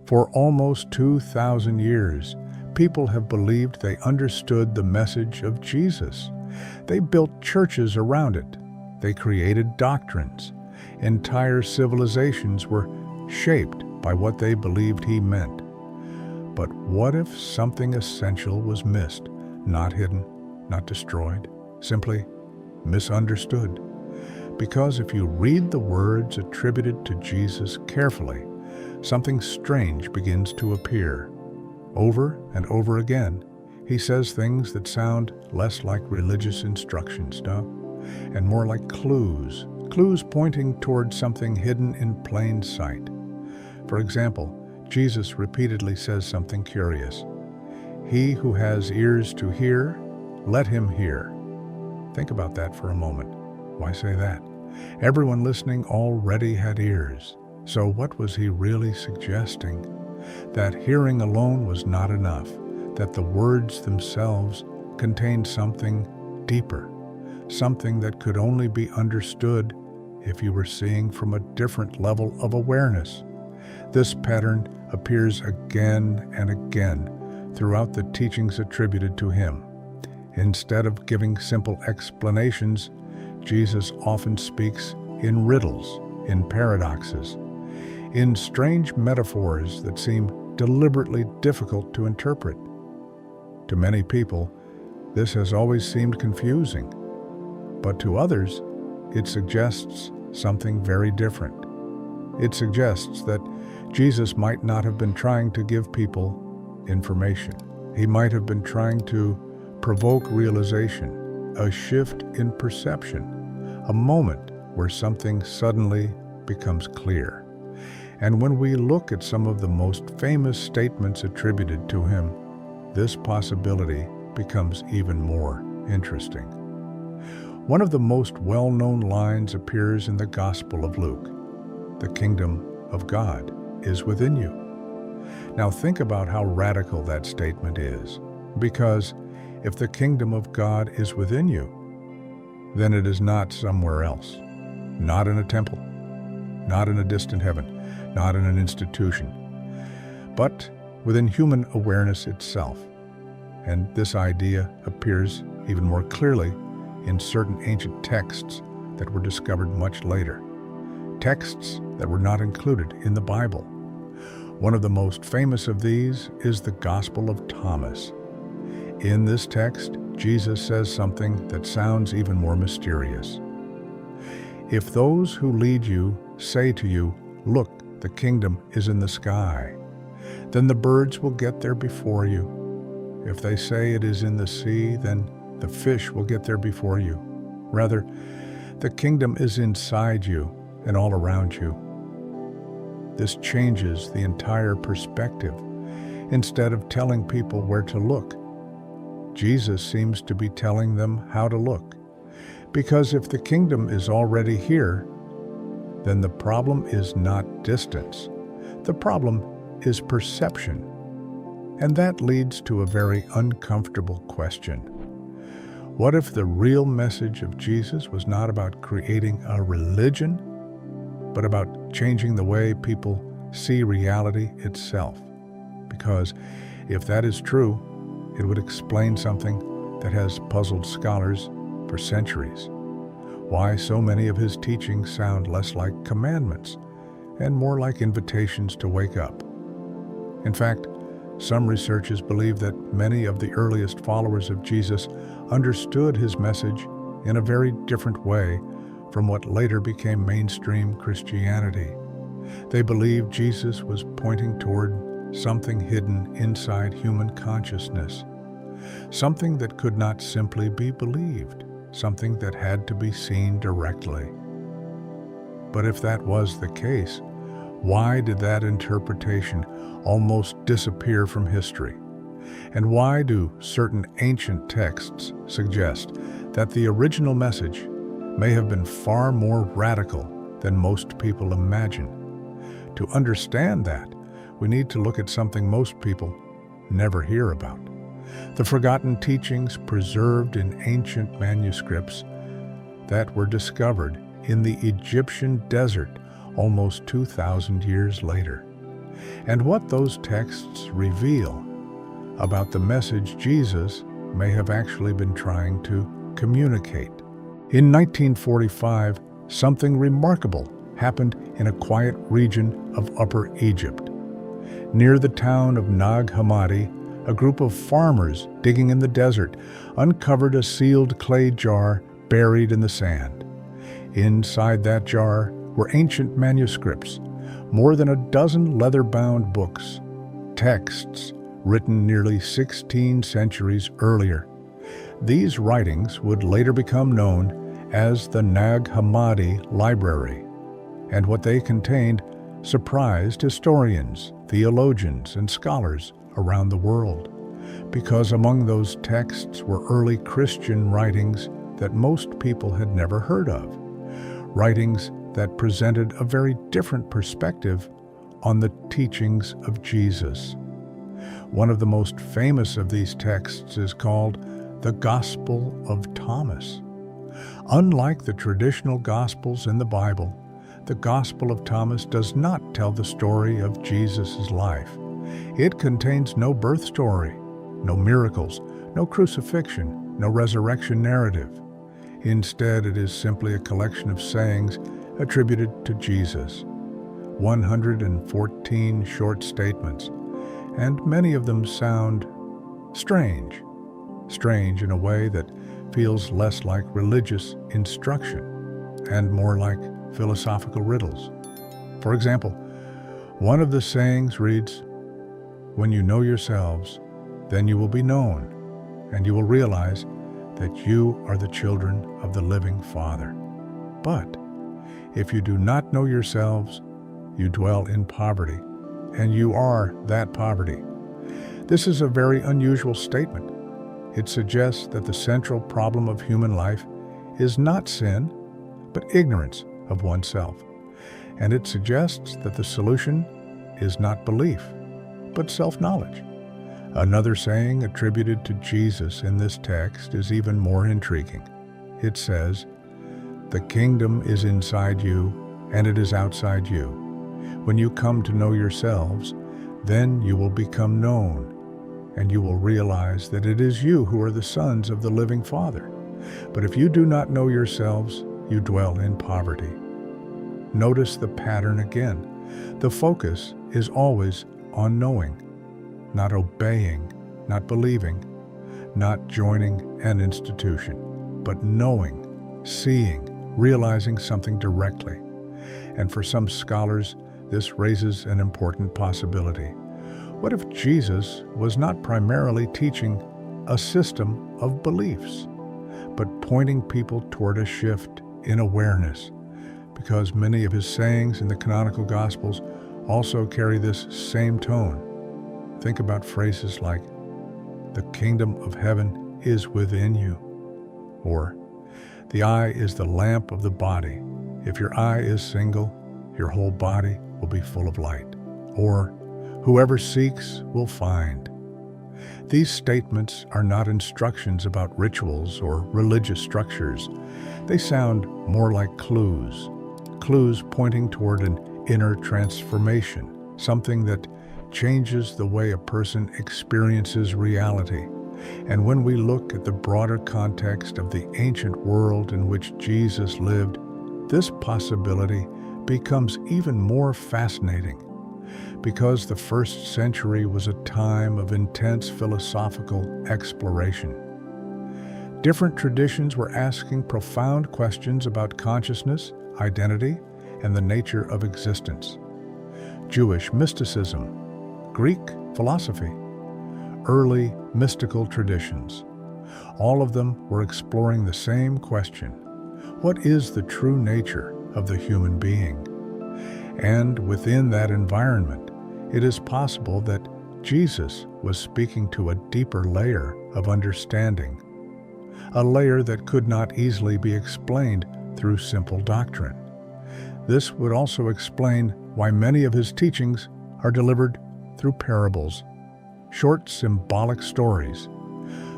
For almost 2,000 years, people have believed they understood the message of Jesus. They built churches around it. They created doctrines. Entire civilizations were shaped by what they believed he meant. But what if something essential was missed, not hidden, not destroyed, simply misunderstood? Because if you read the words attributed to Jesus carefully, something strange begins to appear. Over and over again, he says things that sound less like religious instructions, and more like clues pointing toward something hidden in plain sight. For example, Jesus repeatedly says something curious. He who has ears to hear, let him hear. Think about that for a moment. Why say that? Everyone listening already had ears. So what was he really suggesting? That hearing alone was not enough, that the words themselves contained something deeper, something that could only be understood if you were seeing from a different level of awareness. This pattern appears again and again throughout the teachings attributed to him. Instead of giving simple explanations, Jesus often speaks in riddles, in paradoxes, in strange metaphors that seem deliberately difficult to interpret. To many people, this has always seemed confusing, but to others, it suggests something very different. It suggests that Jesus might not have been trying to give people information. He might have been trying to provoke realization, a shift in perception, a moment where something suddenly becomes clear. And when we look at some of the most famous statements attributed to him, this possibility becomes even more interesting. One of the most well-known lines appears in the Gospel of Luke. The kingdom of God is within you. Now think about how radical that statement is, because if the kingdom of God is within you, then it is not somewhere else, not in a temple, not in a distant heaven, not in an institution, but within human awareness itself. And this idea appears even more clearly in certain ancient texts that were discovered much later, texts that were not included in the Bible. One of the most famous of these is the Gospel of Thomas. In this text, Jesus says something that sounds even more mysterious. If those who lead you say to you, "Look, the kingdom is in the sky," then the birds will get there before you. If they say it is in the sea, then the fish will get there before you. Rather, the kingdom is inside you and all around you. This changes the entire perspective. Instead of telling people where to look, Jesus seems to be telling them how to look. Because if the kingdom is already here, then the problem is not distance. The problem is perception. And that leads to a very uncomfortable question. What if the real message of Jesus was not about creating a religion, but about changing the way people see reality itself? Because if that is true, it would explain something that has puzzled scholars for centuries. Why so many of his teachings sound less like commandments and more like invitations to wake up. In fact, some researchers believe that many of the earliest followers of Jesus understood his message in a very different way from what later became mainstream Christianity. They believed Jesus was pointing toward something hidden inside human consciousness, something that could not simply be believed, something that had to be seen directly. But if that was the case, why did that interpretation almost disappear from history? And why do certain ancient texts suggest that the original message may have been far more radical than most people imagine? To understand that, we need to look at something most people never hear about: the forgotten teachings preserved in ancient manuscripts that were discovered in the Egyptian desert almost 2,000 years later. and what those texts reveal about the message Jesus may have actually been trying to communicate. In 1945, something remarkable happened in a quiet region of Upper Egypt. Near the town of Nag Hammadi, a group of farmers digging in the desert uncovered a sealed clay jar buried in the sand. Inside that jar were ancient manuscripts, more than a dozen leather-bound books, texts written nearly 16 centuries earlier. These writings would later become known as the Nag Hammadi Library, and what they contained surprised historians, theologians, and scholars around the world, because among those texts were early Christian writings that most people had never heard of, writings that presented a very different perspective on the teachings of Jesus. One of the most famous of these texts is called the Gospel of Thomas. Unlike the traditional Gospels in the Bible, the Gospel of Thomas does not tell the story of Jesus' life. It contains no birth story, no miracles, no crucifixion, no resurrection narrative. Instead, it is simply a collection of sayings attributed to Jesus, 114 short statements, and many of them sound strange in a way that feels less like religious instruction and more like philosophical riddles. For example, one of the sayings reads, "When you know yourselves, then you will be known, and you will realize that you are the children of the living Father. But if you do not know yourselves, you dwell in poverty, and you are that poverty." This is a very unusual statement. It suggests that the central problem of human life is not sin, but ignorance of oneself. And it suggests that the solution is not belief, but self-knowledge. Another saying attributed to Jesus in this text is even more intriguing. It says, "The kingdom is inside you, and it is outside you. When you come to know yourselves, then you will become known, and you will realize that it is you who are the sons of the living Father. But if you do not know yourselves, you dwell in poverty." Notice the pattern again. The focus is always on knowing, not obeying, not believing, not joining an institution, but knowing, seeing, realizing something directly. And for some scholars, this raises an important possibility. What if Jesus was not primarily teaching a system of beliefs, but pointing people toward a shift in awareness? Because many of his sayings in the canonical Gospels also carry this same tone. Think about phrases like, "The kingdom of heaven is within you," or "The eye is the lamp of the body. If your eye is single, your whole body will be full of light," or "Whoever seeks will find." These statements are not instructions about rituals or religious structures. They sound more like clues pointing toward an inner transformation, something that changes the way a person experiences reality. And when we look at the broader context of the ancient world in which Jesus lived, this possibility becomes even more fascinating. Because the first century was a time of intense philosophical exploration. Different traditions were asking profound questions about consciousness, identity, and the nature of existence. Jewish mysticism, Greek philosophy, early mystical traditions. All of them were exploring the same question: what is the true nature of the human being? And within that environment, it is possible that Jesus was speaking to a deeper layer of understanding, a layer that could not easily be explained through simple doctrine. This would also explain why many of his teachings are delivered through parables, short symbolic stories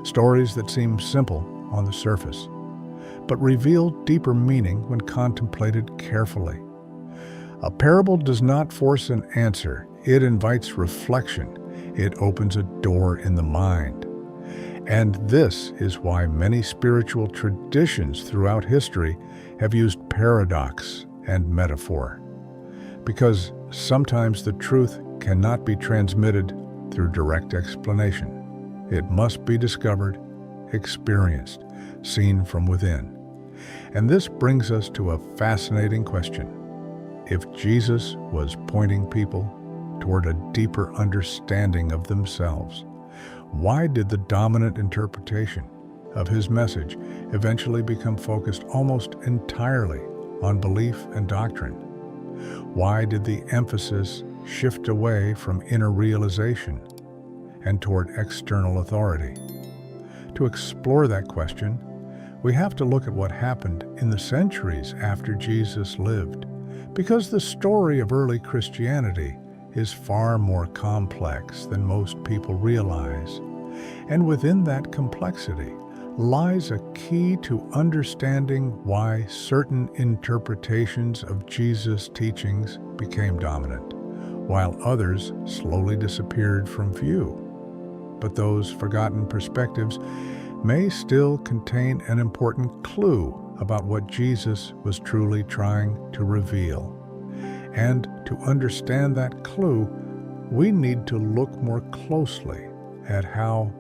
that seem simple on the surface, but reveal deeper meaning when contemplated carefully. A parable does not force an answer. It invites reflection. It opens a door in the mind. And this is why many spiritual traditions throughout history have used paradox and metaphor. Because sometimes the truth cannot be transmitted through direct explanation. It must be discovered, experienced, seen from within. And this brings us to a fascinating question. If Jesus was pointing people toward a deeper understanding of themselves, why did the dominant interpretation of his message eventually become focused almost entirely on belief and doctrine? Why did the emphasis shift away from inner realization and toward external authority? To explore that question, we have to look at what happened in the centuries after Jesus lived, because the story of early Christianity is far more complex than most people realize. And within that complexity lies a key to understanding why certain interpretations of Jesus' teachings became dominant, while others slowly disappeared from view. But those forgotten perspectives may still contain an important clue about what Jesus was truly trying to reveal. And to understand that clue, we need to look more closely at how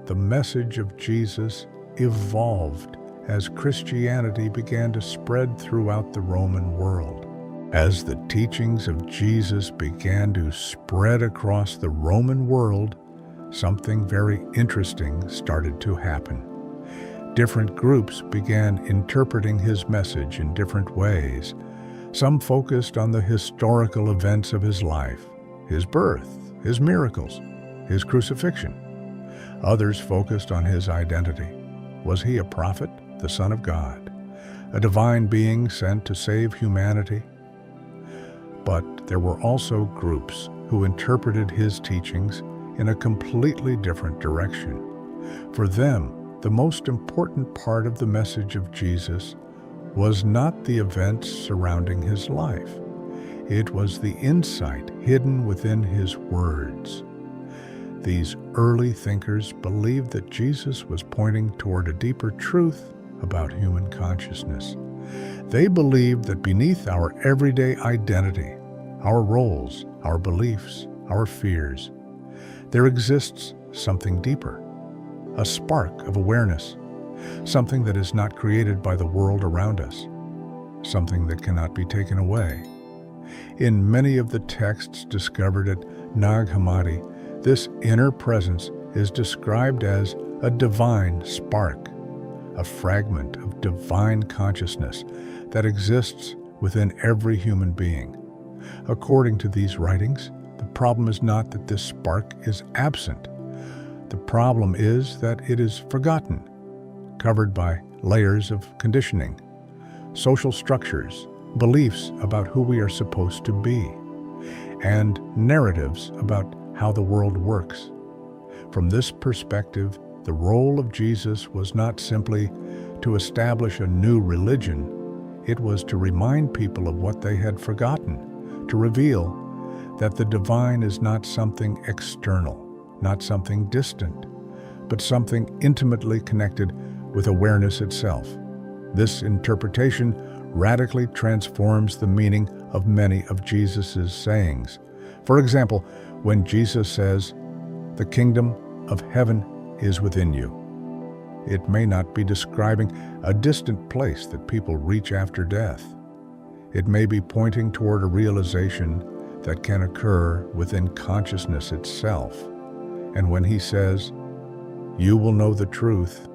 the message of Jesus evolved as Christianity began to spread throughout the Roman world. As the teachings of Jesus began to spread across the Roman world, something very interesting started to happen. Different groups began interpreting his message in different ways. Some focused on the historical events of his life, his birth, his miracles, his crucifixion. Others focused on his identity. Was he a prophet, the Son of God, a divine being sent to save humanity? But there were also groups who interpreted his teachings in a completely different direction. For them, the most important part of the message of Jesus was not the events surrounding his life. It was the insight hidden within his words. These early thinkers believed that Jesus was pointing toward a deeper truth about human consciousness. They believed that beneath our everyday identity, our roles, our beliefs, our fears, there exists something deeper, a spark of awareness, something that is not created by the world around us, something that cannot be taken away. In many of the texts discovered at Nag Hammadi, this inner presence is described as a divine spark, a fragment of divine consciousness that exists within every human being. According to these writings, the problem is not that this spark is absent. The problem is that it is forgotten, covered by layers of conditioning, social structures, beliefs about who we are supposed to be, and narratives about how the world works. From this perspective, the role of Jesus was not simply to establish a new religion. It was to remind people of what they had forgotten, to reveal that the divine is not something external, not something distant, but something intimately connected with awareness itself. This interpretation radically transforms the meaning of many of Jesus' sayings. For example, when Jesus says, "The kingdom of heaven is within you," it may not be describing a distant place that people reach after death. It may be pointing toward a realization that can occur within consciousness itself. And when he says, "You will know the truth,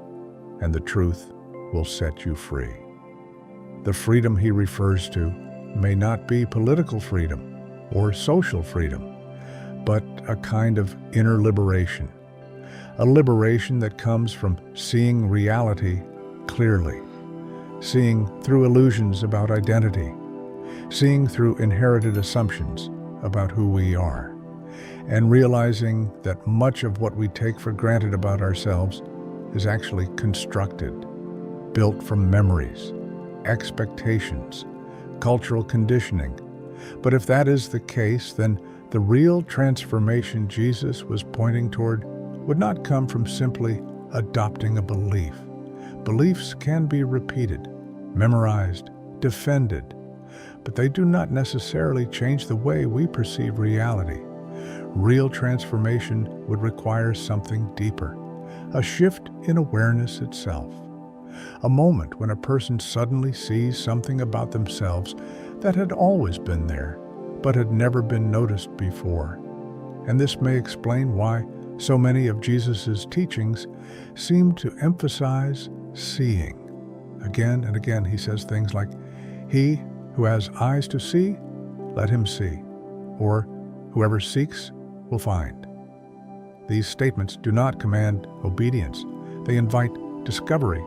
and the truth will set you free," the freedom he refers to may not be political freedom or social freedom, but a kind of inner liberation, a liberation that comes from seeing reality clearly, seeing through illusions about identity, seeing through inherited assumptions about who we are, and realizing that much of what we take for granted about ourselves is actually constructed, built from memories, expectations, cultural conditioning, But if that is the case, then the real transformation Jesus was pointing toward would not come from simply adopting a belief. Beliefs can be repeated, memorized, defended, but they do not necessarily change the way we perceive reality. Real transformation would require something deeper, a shift in awareness itself. A moment when a person suddenly sees something about themselves that had always been there, but had never been noticed before. And this may explain why so many of Jesus' teachings seem to emphasize seeing. Again and again he says things like, "He who has eyes to see, let him see," or "Whoever seeks will find." These statements do not command obedience. They invite discovery.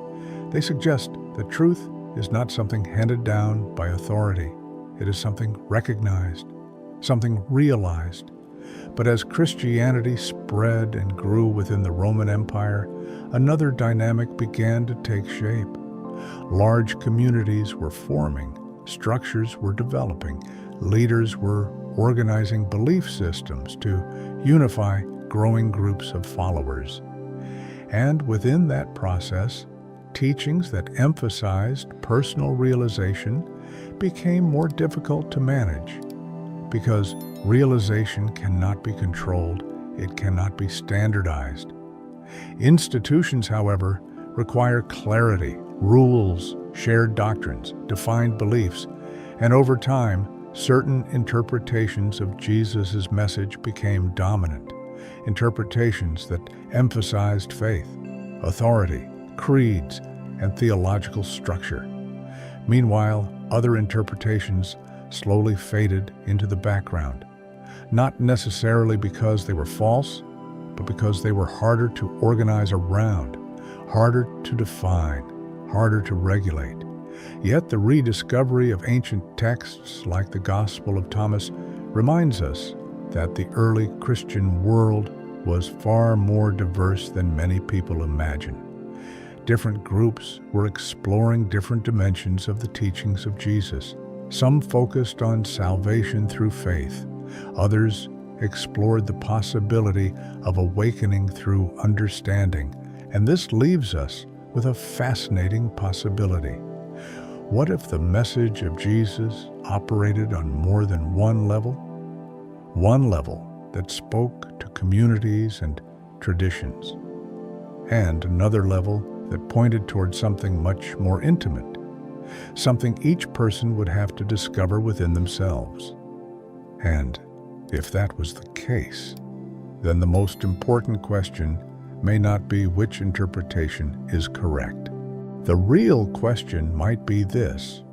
They suggest that truth is not something handed down by authority. It is something recognized, something realized. But as Christianity spread and grew within the Roman Empire, another dynamic began to take shape. Large communities were forming, structures were developing, leaders were organizing belief systems to unify growing groups of followers. And within that process, teachings that emphasized personal realization became more difficult to manage, because realization cannot be controlled, it cannot be standardized. Institutions, however, require clarity, rules, shared doctrines, defined beliefs, and over time, certain interpretations of Jesus' message became dominant, interpretations that emphasized faith, authority, creeds, and theological structure. Meanwhile, other interpretations slowly faded into the background, not necessarily because they were false, but because they were harder to organize around, harder to define, harder to regulate. Yet the rediscovery of ancient texts like the Gospel of Thomas reminds us that the early Christian world was far more diverse than many people imagine. Different groups were exploring different dimensions of the teachings of Jesus. Some focused on salvation through faith. Others explored the possibility of awakening through understanding. And this leaves us with a fascinating possibility. What if the message of Jesus operated on more than one level? One level that spoke to communities and traditions, and another level that pointed toward something much more intimate, something each person would have to discover within themselves. And if that was the case, then the most important question may not be which interpretation is correct. The real question might be this: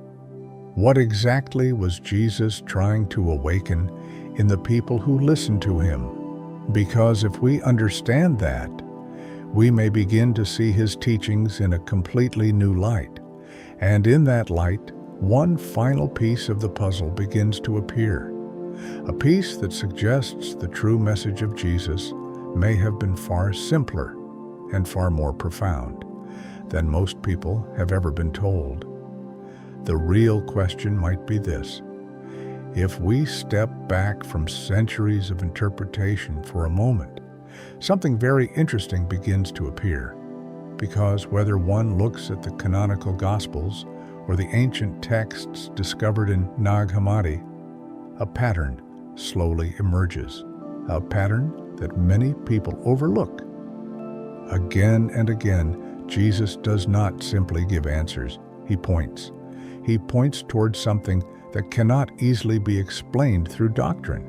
what exactly was Jesus trying to awaken in the people who listened to him? Because if we understand that, we may begin to see his teachings in a completely new light. And in that light, one final piece of the puzzle begins to appear. A piece that suggests the true message of Jesus may have been far simpler and far more profound than most people have ever been told. The real question might be this: if we step back from centuries of interpretation for a moment, something very interesting begins to appear. Because whether one looks at the canonical Gospels or the ancient texts discovered in Nag Hammadi, a pattern slowly emerges, a pattern that many people overlook. Again and again, Jesus does not simply give answers. He points. He points towards something that cannot easily be explained through doctrine,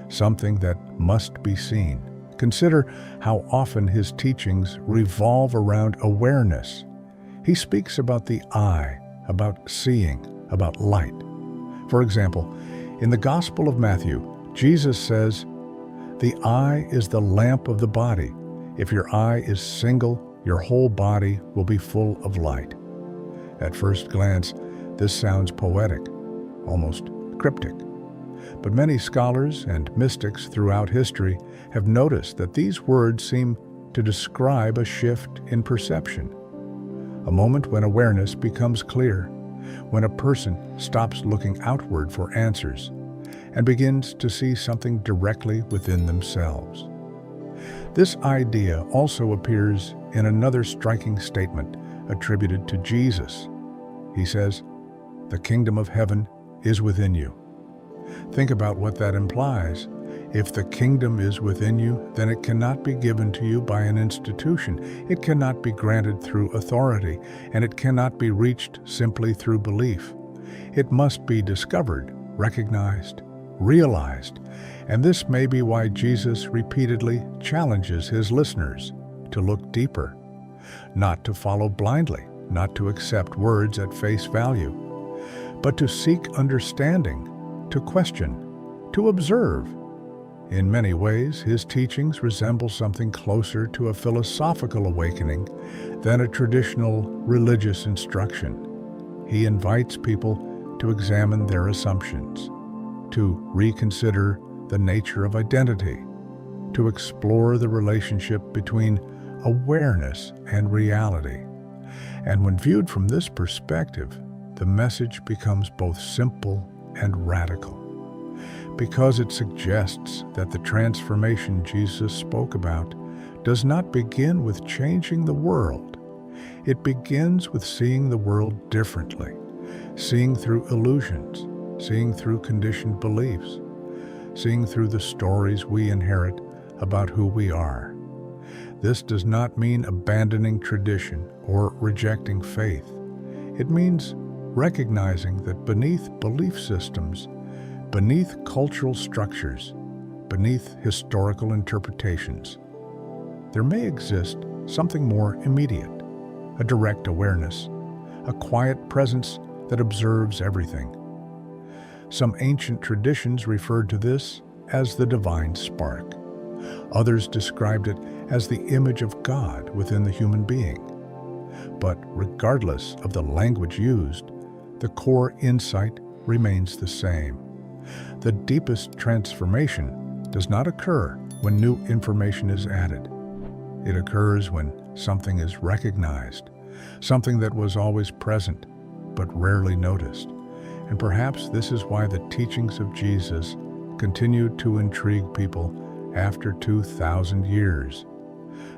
something that must be seen. Consider how often his teachings revolve around awareness. He speaks about the eye, about seeing, about light. For example, in the Gospel of Matthew, Jesus says, "The eye is the lamp of the body. If your eye is single, your whole body will be full of light." At first glance, this sounds poetic, almost cryptic. But many scholars and mystics throughout history have noticed that these words seem to describe a shift in perception, a moment when awareness becomes clear, when a person stops looking outward for answers and begins to see something directly within themselves. This idea also appears in another striking statement attributed to Jesus. He says, "The kingdom of heaven is within you." Think about what that implies. If the kingdom is within you, then it cannot be given to you by an institution. It cannot be granted through authority, and it cannot be reached simply through belief. It must be discovered, recognized, realized, and this may be why Jesus repeatedly challenges his listeners to look deeper, not to follow blindly, not to accept words at face value, but to seek understanding, to question, to observe. In many ways, his teachings resemble something closer to a philosophical awakening than a traditional religious instruction. He invites people to examine their assumptions, to reconsider the nature of identity, to explore the relationship between awareness and reality. And when viewed from this perspective, the message becomes both simple and radical, because it suggests that the transformation Jesus spoke about does not begin with changing the world. It begins with seeing the world differently, seeing through illusions, seeing through conditioned beliefs, seeing through the stories we inherit about who we are. This does not mean abandoning tradition or rejecting faith. It means recognizing that beneath belief systems, beneath cultural structures, beneath historical interpretations, there may exist something more immediate, a direct awareness, a quiet presence that observes everything. Some ancient traditions referred to this as the divine spark. Others described it as the image of God within the human being. But regardless of the language used, the core insight remains the same. The deepest transformation does not occur when new information is added. It occurs when something is recognized, something that was always present but rarely noticed. And perhaps this is why the teachings of Jesus continue to intrigue people after 2,000 years.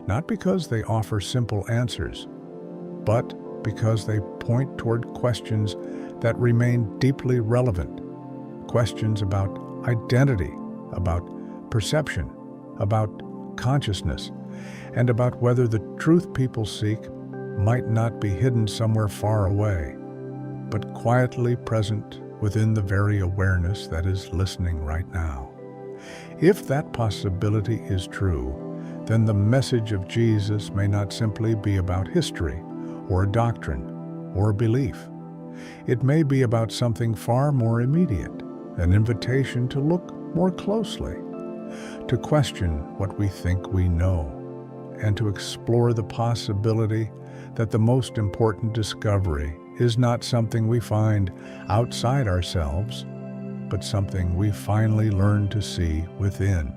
Not because they offer simple answers, but because they point toward questions that remain deeply relevant. Questions about identity, about perception, about consciousness, and about whether the truth people seek might not be hidden somewhere far away, but quietly present within the very awareness that is listening right now. If that possibility is true, then the message of Jesus may not simply be about history, or a doctrine, or a belief. It may be about something far more immediate, an invitation to look more closely, to question what we think we know, and to explore the possibility that the most important discovery is not something we find outside ourselves, but something we finally learn to see within.